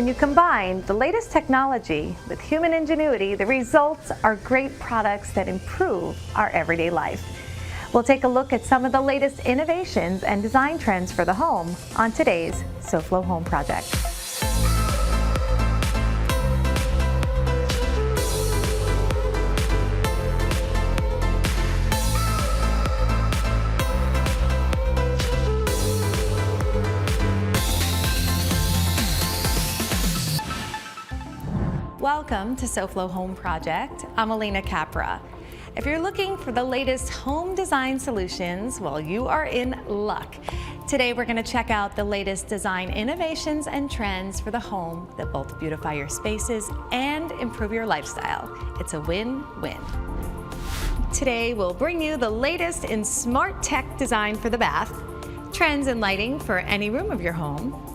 you combine the latest technology with human ingenuity, the results are great products that improve our everyday life. We'll take a look at some of the latest innovations and design trends for the home on today's SoFlo Home Project. Welcome to SoFlo Home Project. I'm Alena Capra. If you're looking for the latest home design solutions, well, you are in luck. Today we're going to check out the latest design innovations and trends for the home that both beautify your spaces and improve your lifestyle. It's a win-win. Today we'll bring you the latest in smart tech design for the bath, trends in lighting for any room of your home,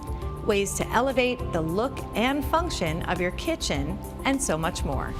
ways to elevate the look and function of your kitchen, and so much more.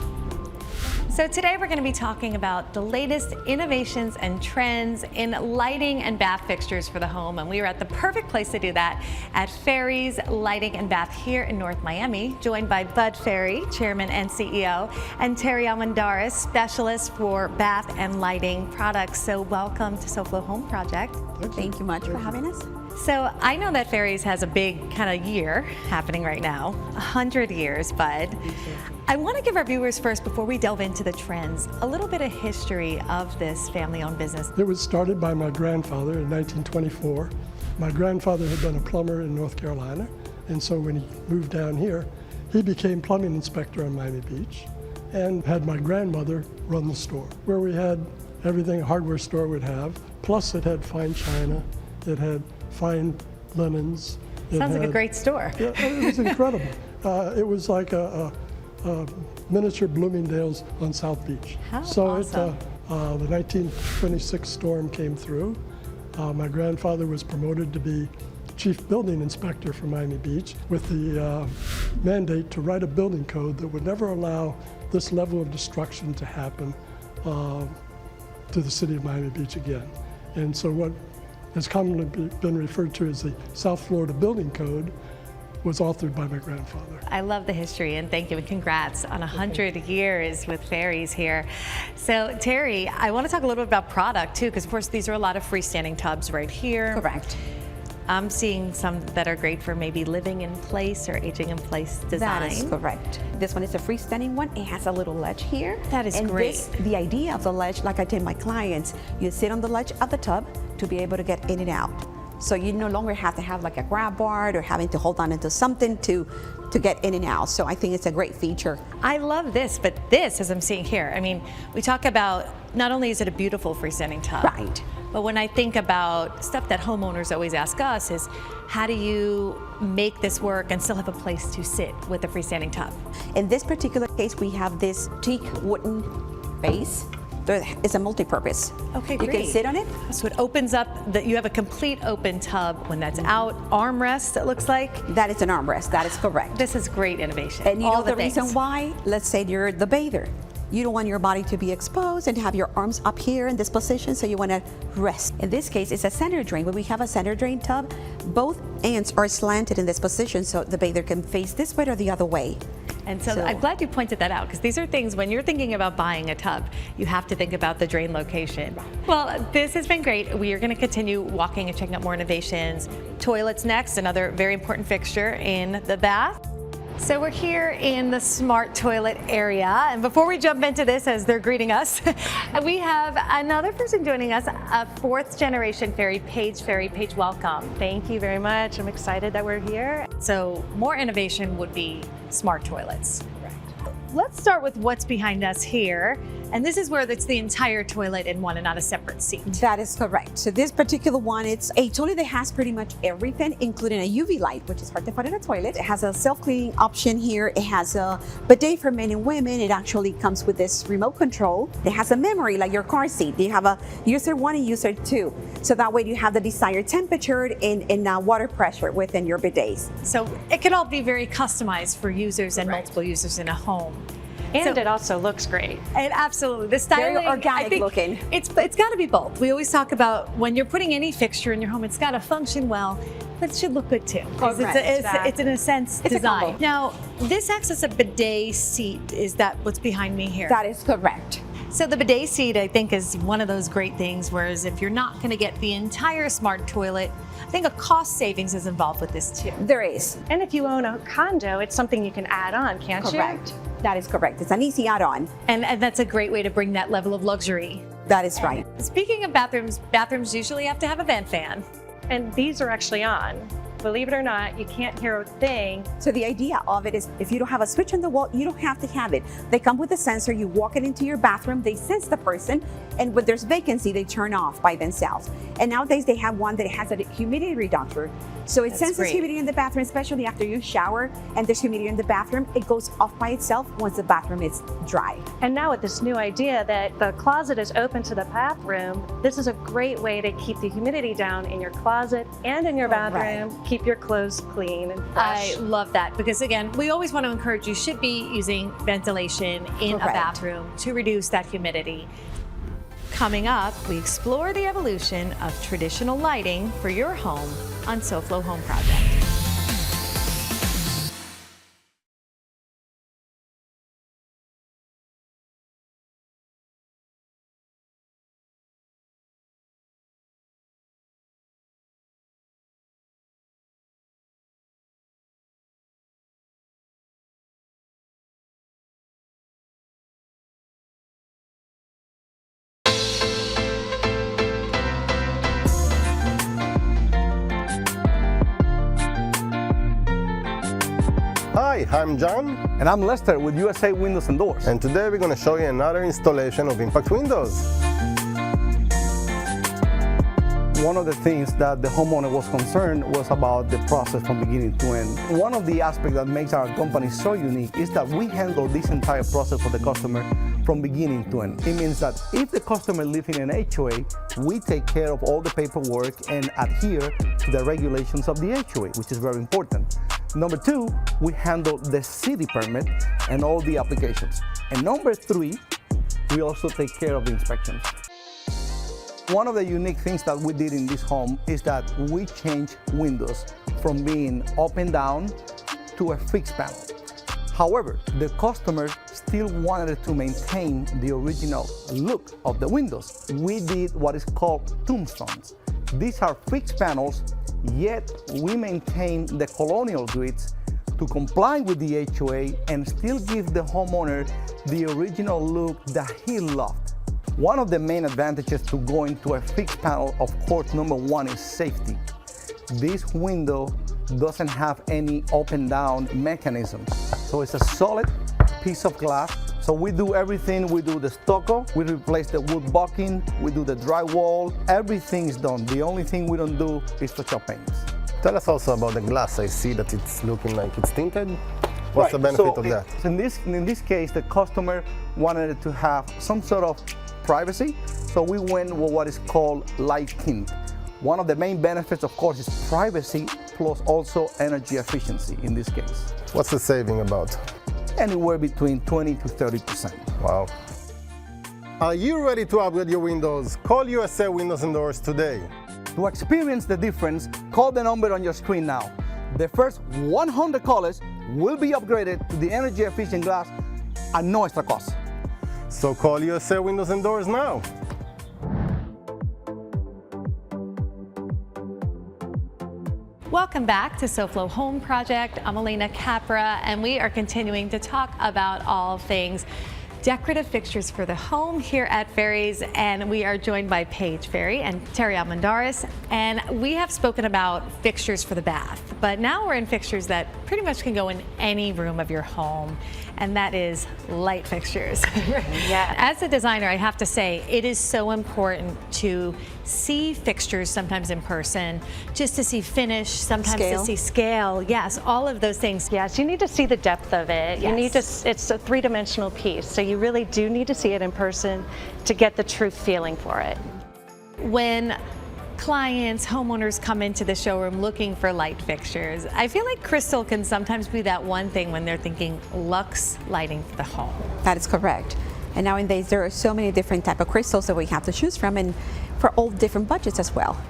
So today we're going to be talking about the latest innovations and trends in lighting and bath fixtures for the home, and we are at the perfect place to do that at Ferry's Lighting and Bath here in North Miami, joined by Bud Ferry, Chairman and CEO, and Terry Almendarez, Specialist for Bath and Lighting Products. So welcome to SoFlo Home Project. Thank you much for having us. So I know that Ferry's has a big kind of year happening right now, 100 years, Bud. I want to give our viewers first, before we delve into the trends, a little bit of history of this family-owned business. It was started by my grandfather in 1924. My grandfather had been a plumber in North Carolina, and so when he moved down here, he became plumbing inspector on Miami Beach and had my grandmother run the store, where we had everything a hardware store would have, plus it had fine china, it had fine linens. Sounds like a great store. Yeah, it was incredible. It was like a miniature Bloomingdale's on South Beach. How so awesome. The 1926 storm came through. My grandfather was promoted to be chief building inspector for Miami Beach with the mandate to write a building code that would never allow this level of destruction to happen to the city of Miami Beach again. And so what has commonly been referred to as the South Florida Building Code was authored by my grandfather. I love the history, and thank you, and congrats on 100 years with Ferry's here. So Terry, I want to talk a little bit about product too, because of course these are a lot of freestanding tubs right here. Correct. I'm seeing some that are great for maybe living in place or aging in place design. That is correct. This one is a freestanding one. It has a little ledge here. That is great. The idea of the ledge, like I tell my clients, you sit on the ledge of the tub to be able to get in and out. So you no longer have to have like a grab bar or having to hold on into something to get in and out. So I think it's a great feature. I love this, but this, as I'm seeing here, I mean, we talk about not only is it a beautiful freestanding tub, right, but when I think about stuff that homeowners always ask us is, how do you make this work and still have a place to sit with a freestanding tub? In this particular case, we have this teak wooden base. It's a multi-purpose. Okay, you great. can sit on it. So it opens up, you have a complete open tub when that's out. Armrest, it looks like. That is an armrest, that is correct. This is great innovation. And you all know the reason why? Let's say you're the bather. You don't want your body to be exposed and have your arms up here in this position, so you want to rest. In this case, it's a center drain. When we have a center drain tub, both ends are slanted in this position, so the bather can face this way or the other way. And so I'm glad you pointed that out, because these are things, when you're thinking about buying a tub, you have to think about the drain location. Well, this has been great. We are going to continue walking and checking out more innovations. Toilets next, another very important fixture in the bath. So we're here in the smart toilet area, and before we jump into this, as they're greeting us, we have another person joining us, a fourth generation Ferry, Paige. Ferry, Paige, welcome. Thank you very much. I'm excited that we're here. So more innovation would be smart toilets. Correct. Let's start with what's behind us here. And this is where it's the entire toilet in one and not a separate seat. That is correct. So this particular one, it's a toilet that has pretty much everything, including a UV light, which is hard to find in a toilet. It has a self-cleaning option here. It has a bidet for men and women. It actually comes with this remote control. It has a memory, like your car seat. You have a user 1 and user 2. So that way you have the desired temperature and water pressure within your bidets. So it can all be very customized for users and multiple users in a home. And it also looks great. And absolutely, the styling, Very organic I think looking. It's got to be both. We always talk about when you're putting any fixture in your home, it's got to function well, but it should look good too. 'Cause it's in a sense It's a design. combo. Now, this acts as a bidet seat. Is that what's behind me here? That is correct. So the bidet seat, I think, is one of those great things, whereas if you're not going to get the entire smart toilet, I think a cost savings is involved with this too. There is. And if you own a condo, it's something you can add on, can't Correct. That is correct. It's an easy add-on. And that's a great way to bring that level of luxury. That is right. Speaking of bathrooms usually have to have a vent fan. you? And these are actually on. Believe it or not, you can't hear a thing. So the idea of it is if you don't have a switch on the wall, you don't have to have it. They come with a sensor. You walk it into your bathroom, they sense the person, and when there's vacancy, they turn off by themselves. And nowadays they have one that has a humidity reducer. So it senses great. humidity in the bathroom, especially after you shower and there's humidity in the bathroom. It goes off by itself once the bathroom is dry. And now with this new idea that the closet is open to the bathroom, this is a great way to keep the humidity down in your closet and in your bathroom. Keep your clothes clean and fresh. I love that because, again, we always want to encourage you should be using ventilation in a Correct. bathroom to reduce that humidity. Coming up, we explore the evolution of traditional lighting for your home on SoFlo Home Project. Hi, I'm John, And I'm Lester with USA Windows and Doors. and today we're going to show you another installation of Impact Windows. One of the things that the homeowner was concerned was about the process from beginning to end. One of the aspects that makes our company so unique is that we handle this entire process for the customer from beginning to end. It means that if the customer lives in an HOA, we take care of all the paperwork and adhere to the regulations of the HOA, which is very important. Number two, we handle the city permit and all the applications. And number three, we also take care of the inspections. One of the unique things that we did in this home is that we changed windows from being up and down to a fixed panel. However, the customer still wanted to maintain the original look of the windows. We did what is called tombstones. These are fixed panels, yet we maintain the colonial grids to comply with the HOA and still give the homeowner the original look that he loved. One of the main advantages to going to a fixed panel, of course, number one is safety. This window doesn't have any up and down mechanism. So it's a solid piece of glass. So we do everything. We do the stucco, we replace the wood bucking, we do the drywall, everything is done. The only thing we don't do is touch-up paints. Tell us also about the glass. I see that it's looking like it's tinted. What's the Right. benefit So of that? In this case, the customer wanted to have some sort of privacy, so we went with what is called light tint. One of the main benefits, of course, is privacy, plus also energy efficiency in this case. What's the saving about? Anywhere between 20 to 30%. Wow. Are you ready to upgrade your windows? Call USA Windows and Doors today. To experience the difference, call the number on your screen now. The first 100 callers will be upgraded to the energy efficient glass at no extra cost. So call USA Windows and Doors now. Welcome back to SoFlo Home Project. I'm Alena Capra, and we are continuing to talk about all things decorative fixtures for the home here at Ferry's, and we are joined by Paige Ferry and Terry Almendares, and we have spoken about fixtures for the bath, but now we're in fixtures that pretty much can go in any room of your home, and that is light fixtures. Yeah. As a designer, I have to say it is so important to see fixtures sometimes in person, just to see finish, sometimes Scale. to see scale. Yes, all of those things. Yes, you need to see the depth of it. You need to, Yes. it's a three-dimensional piece, so you really do need to see it in person to get the true feeling for it. When clients, homeowners come into the showroom looking for light fixtures, I feel like crystal can sometimes be that one thing when they're thinking luxe lighting for the home. That is correct. And nowadays there are so many different type of crystals that we have to choose from, and for all different budgets as well.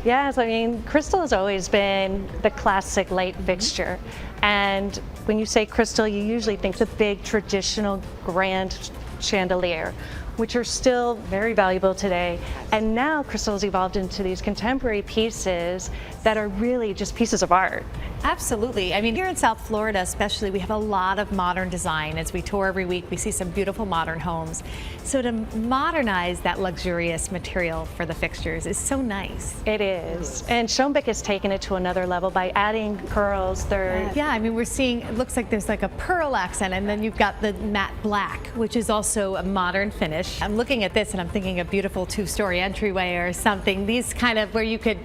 Yes, I mean, crystal has always been the classic light fixture. And when you say crystal, you usually think the big traditional grand chandelier, which are still very valuable today. And now crystal has evolved into these contemporary pieces that are really just pieces of art. Absolutely. I mean, here in South Florida especially, we have a lot of modern design. As we tour every week, we see some beautiful modern homes. So to modernize that luxurious material for the fixtures is so nice. It is. And Schombeck has taken it to another level by adding pearls. Yeah, I mean, we're seeing, it looks like there's like a pearl accent, and then you've got the matte black, which is also a modern finish. I'm looking at this and I'm thinking a beautiful two-story entryway or something. These kind of where you could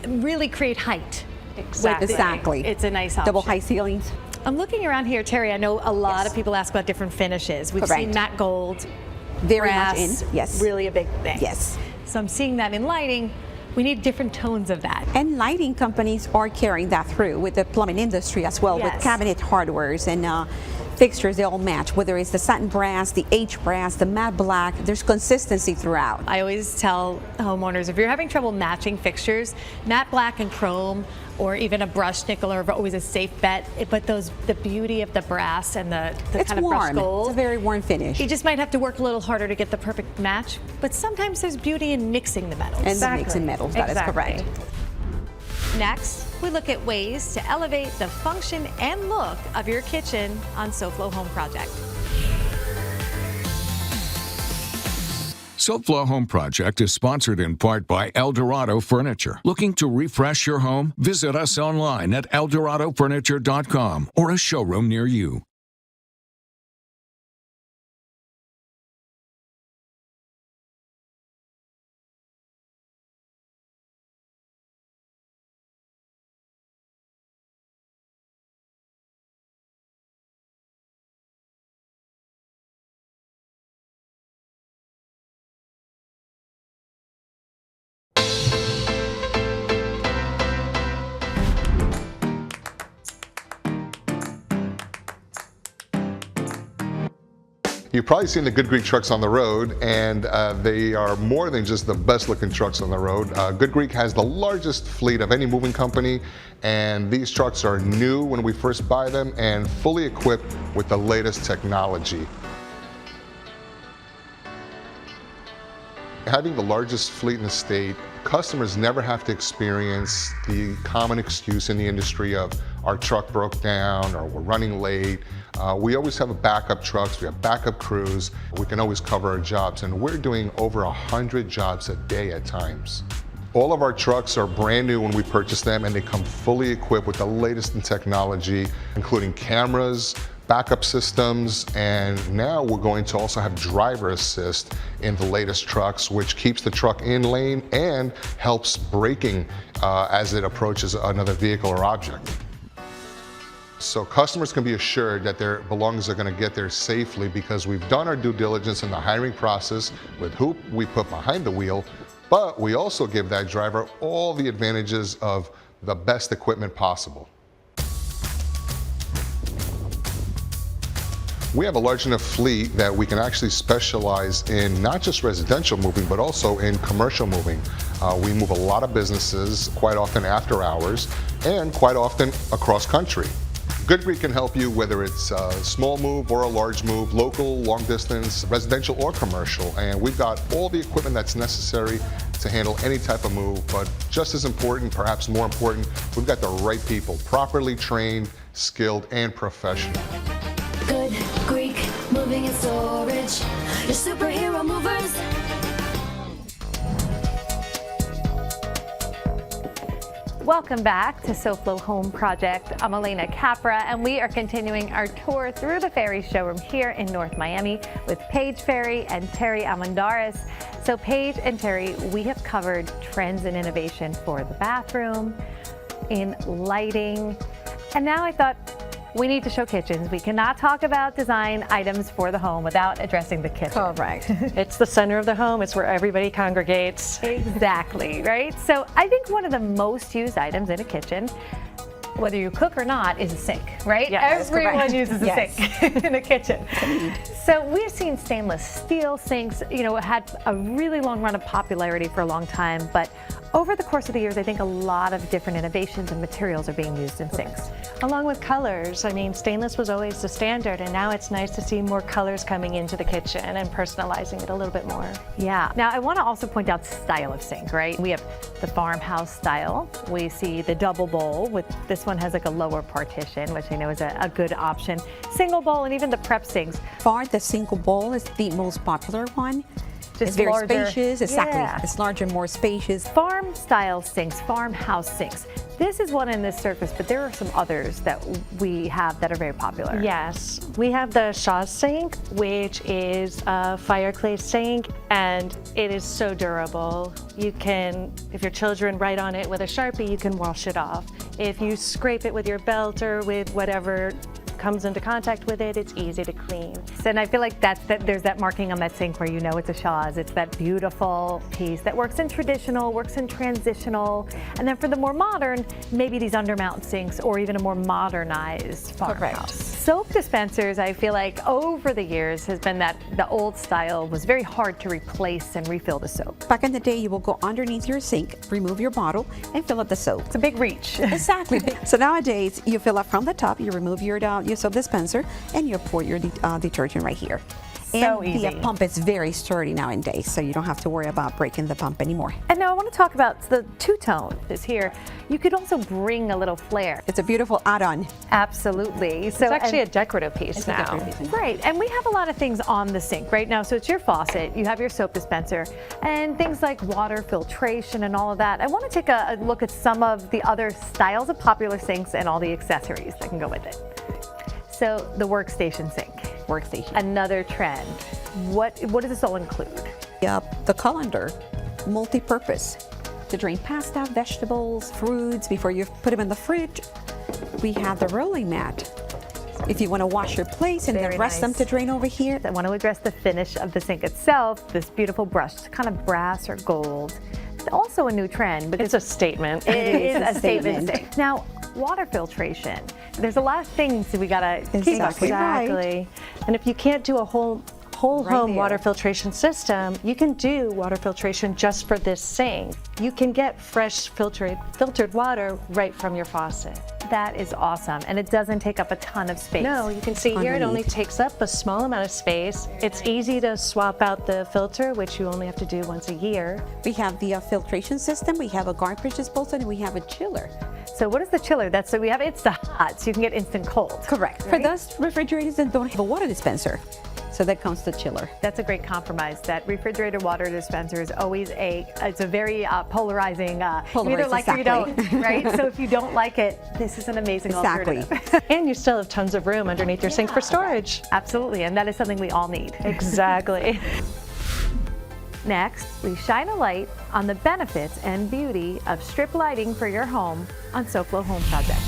really create height. Exactly. It's a nice option. Double high ceilings. I'm looking around here, Terry. I know a lot Yes. of people ask about different finishes. We've Correct. seen matte gold, Very brass, much in. Yes. really a big thing. Yes. So I'm seeing that in lighting. We need different tones of that. And lighting companies are carrying that through with the plumbing industry as well, Yes. with cabinet hardwares and fixtures. They all match, whether it's the satin brass, the H brass, the matte black. There's consistency throughout. I always tell homeowners, if you're having trouble matching fixtures, matte black and chrome or even a brushed nickel are always a safe bet. But the beauty of the brass and the It's kind of brushed warm. gold, It's a very warm finish. you just might have to work a little harder to get the perfect match. But sometimes there's beauty in mixing the metals. And the mixing metals, that is correct. Next, we look at ways to elevate the function and look of your kitchen on SoFlo Home Project. SoFlo Home Project is sponsored in part by Eldorado Furniture. Looking to refresh your home? Visit us online at eldoradofurniture.com or a showroom near you. You've probably seen the Good Greek trucks on the road, and they are more than just the best looking trucks on the road. Good Greek has the largest fleet of any moving company, and these trucks are new when we first buy them and fully equipped with the latest technology. Having the largest fleet in the state, customers never have to experience the common excuse in the industry of our truck broke down or we're running late. We always have backup trucks, we have backup crews, we can always cover our jobs, and we're doing over 100 jobs a day at times. All of our trucks are brand new when we purchase them, and they come fully equipped with the latest in technology, including cameras, backup systems, and now we're going to also have driver assist in the latest trucks, which keeps the truck in lane and helps braking as it approaches another vehicle or object. So customers can be assured that their belongings are going to get there safely because we've done our due diligence in the hiring process with who we put behind the wheel, but we also give that driver all the advantages of the best equipment possible. We have a large enough fleet that we can actually specialize in not just residential moving, but also in commercial moving. We move a lot of businesses, quite often after hours, and quite often across country. Good Greek can help you whether it's a small move or a large move, local, long distance, residential or commercial, and we've got all the equipment that's necessary to handle any type of move, but just as important, perhaps more important, we've got the right people, properly trained, skilled, and professional. Good Greek moving and storage, your superhero movers. Welcome back to SoFlo Home Project. I'm Alena Capra, and we are continuing our tour through the Ferry showroom here in North Miami with Paige Ferry and Terry Almendares. So Paige and Terry, we have covered trends and innovation for the bathroom, in lighting, and now I thought we need to show kitchens. We cannot talk about design items for the home without addressing the kitchen. Correct. It's the center of the home. It's where everybody congregates. Exactly, right? So I think one of the most used items in a kitchen, whether you cook or not, is a sink, right? Yes, everyone uses a Yes. sink in a kitchen. So we've seen stainless steel sinks, had a really long run of popularity for a long time, but over the course of the years, I think a lot of different innovations and materials are being used in sinks. Along with colors. I mean, stainless was always the standard, and now it's nice to see more colors coming into the kitchen and personalizing it a little bit more. Yeah. Now, I want to also point out style of sink, right? We have the farmhouse style. We see the double bowl with this one has like a lower partition, which I know is a good option. Single bowl and even the prep sinks. Far, the single bowl is the most popular one. Just It's very larger. spacious, exactly. Yeah. It's larger, more spacious. Farm style sinks, farmhouse sinks. This is one in this surface, but there are some others that we have that are very popular. Yes, we have the Shaw sink, which is a fireclay sink, and it is so durable. You can, if your children write on it with a Sharpie, you can wash it off. If you scrape it with your belt or with whatever comes into contact with it, it's easy to clean. And I feel like there's that marking on that sink where you know it's a Shaw's. It's that beautiful piece that works in traditional, works in transitional, and then for the more modern, maybe these undermount sinks or even a more modernized farmhouse. Soap dispensers, I feel like over the years has been that the old style was very hard to replace and refill the soap. Back in the day, you will go underneath your sink, remove your bottle, and fill up the soap. It's a big reach. Exactly. So nowadays, you fill up from the top, you remove your soap dispenser, and you pour your detergent right here. So and easy. the pump is very sturdy nowadays, so you don't have to worry about breaking the pump anymore. And now I want to talk about the two-tone is here. You could also bring a little flair. It's a beautiful add-on. Absolutely. So It's actually a decorative piece now. right, and we have a lot of things on the sink right now. So it's your faucet, you have your soap dispenser, and things like water filtration and all of that. I want to take a look at some of the other styles of popular sinks and all the accessories that can go with it. So the workstation sink. Workstation. Another trend. What does this all include? The colander, multi-purpose, to drain pasta, vegetables, fruits before you put them in the fridge. We have the rolling mat. If you want to wash your plates and Very then rest them nice. to drain over here. I want to address the finish of the sink itself. This beautiful brush, kind of brass or gold. It's also a new trend because It's a statement. it is a statement statement. sink. Now, water filtration. There's a lot of things that we gotta keep Exactly. Exactly. And if you can't do a whole home there. water filtration system, you can do water filtration just for this sink. You can get fresh filtered water right from your faucet. That is awesome, and it doesn't take up a ton of space. No, you can see here it only Underneath. takes up a small amount of space. It's easy to swap out the filter, which you only have to do once a year. We have the filtration system, we have a garbage disposal, and we have a chiller. So what is the chiller? It's the hot, so you can get instant cold. Correct. For those refrigerators that don't have a water dispenser, so that comes the chiller. That's a great compromise. That refrigerator water dispenser is always it's a very polarizing, you either Polarized, like it or you don't, exactly. right? So if you don't like it, this is an amazing Exactly. alternative. And you still have tons of room underneath your sink for storage. Absolutely, and that is something we all need. Exactly. Next, we shine a light on the benefits and beauty of strip lighting for your home on SoFlo Home Project.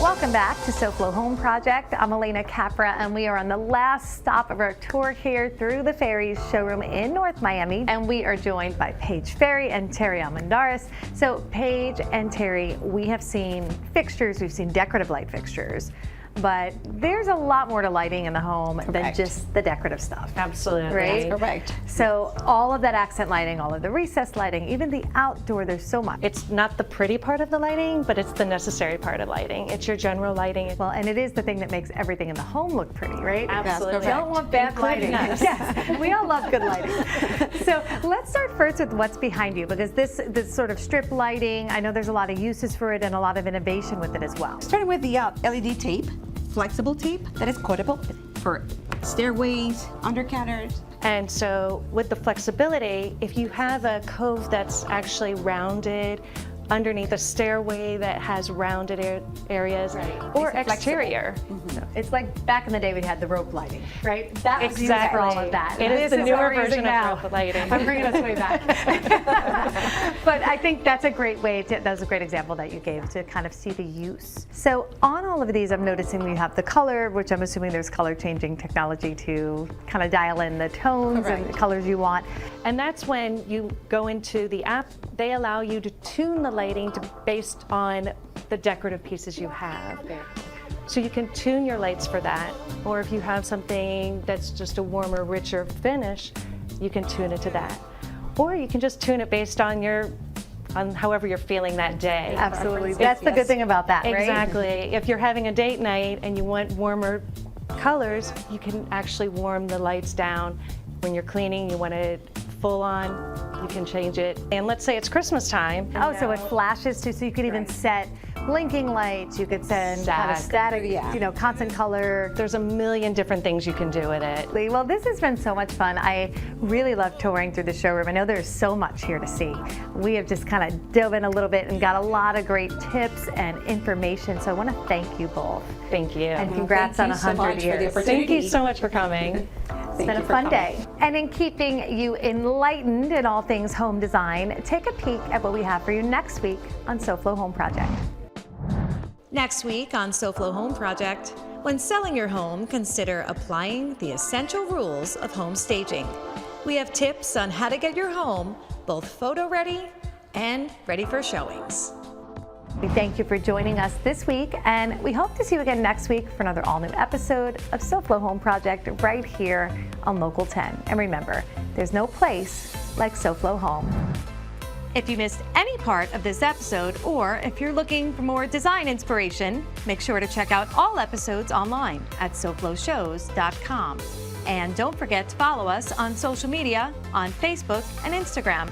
Welcome back to SoFlo Home Project. I'm Alena Capra, and we are on the last stop of our tour here through the Ferry's showroom in North Miami. And we are joined by Paige Ferry and Terry Almendares. So Paige and Terry, we have seen fixtures, we've seen decorative light fixtures, but there's a lot more to lighting in the home than Correct. just the decorative stuff. Absolutely. Right? Correct. So all of that accent lighting, all of the recessed lighting, even the outdoor, there's so much. It's not the pretty part of the lighting, but it's the necessary part of lighting. It's your general lighting. Well, and it is the thing that makes everything in the home look pretty, right? Absolutely. You don't want bad lighting. Including us. Yes. We all love good lighting. So let's start first with what's behind you, because this sort of strip lighting, I know there's a lot of uses for it and a lot of innovation with it as well. Starting with the LED tape, flexible tape that is coatable for stairways, undercutters. And so with the flexibility, if you have a cove that's actually rounded underneath a stairway that has rounded areas, or It's exterior. It's like back in the day we had the rope lighting, right? That was used Exactly. for all of that. It is This the newer what we're version using of rope lighting. I'm bringing us way back. But I think that's a great way to, that was a great example that you gave to kind of see the use. So on all of these, I'm noticing we have the color, which I'm assuming there's color changing technology to kind of dial in the tones and the colors you want. And that's when you go into the app, they allow you to tune the lighting based on the decorative pieces you have. So you can tune your lights for that. Or if you have something that's just a warmer, richer finish, you can tune it to that. Or you can just tune it based on however you're feeling that day. Absolutely. That's the good thing about that, right? Exactly. If you're having a date night and you want warmer colors, you can actually warm the lights down. When you're cleaning, you want it full on, you can change it. And let's say it's Christmas time. Oh, so it flashes too, so you could even set blinking lights, you could send kind of static, you know, constant color. There's a million different things you can do with it. Well, this has been so much fun. I really love touring through the showroom. I know there's so much here to see. We have just kind of dove in a little bit and got a lot of great tips and information, so I want to thank you both. Thank you. And congrats on 100 years. Thank you so much for coming. It's been a fun day. And in keeping you enlightened in all things home design, take a peek at what we have for you next week on SoFlo Home Project. Next week on SoFlo Home Project, when selling your home, consider applying the essential rules of home staging. We have tips on how to get your home both photo ready and ready for showings. We thank you for joining us this week, and we hope to see you again next week for another all-new episode of SoFlo Home Project right here on Local 10. And remember, there's no place like SoFlo Home. If you missed any part of this episode, or if you're looking for more design inspiration, make sure to check out all episodes online at SoFloShows.com. And don't forget to follow us on social media on Facebook and Instagram.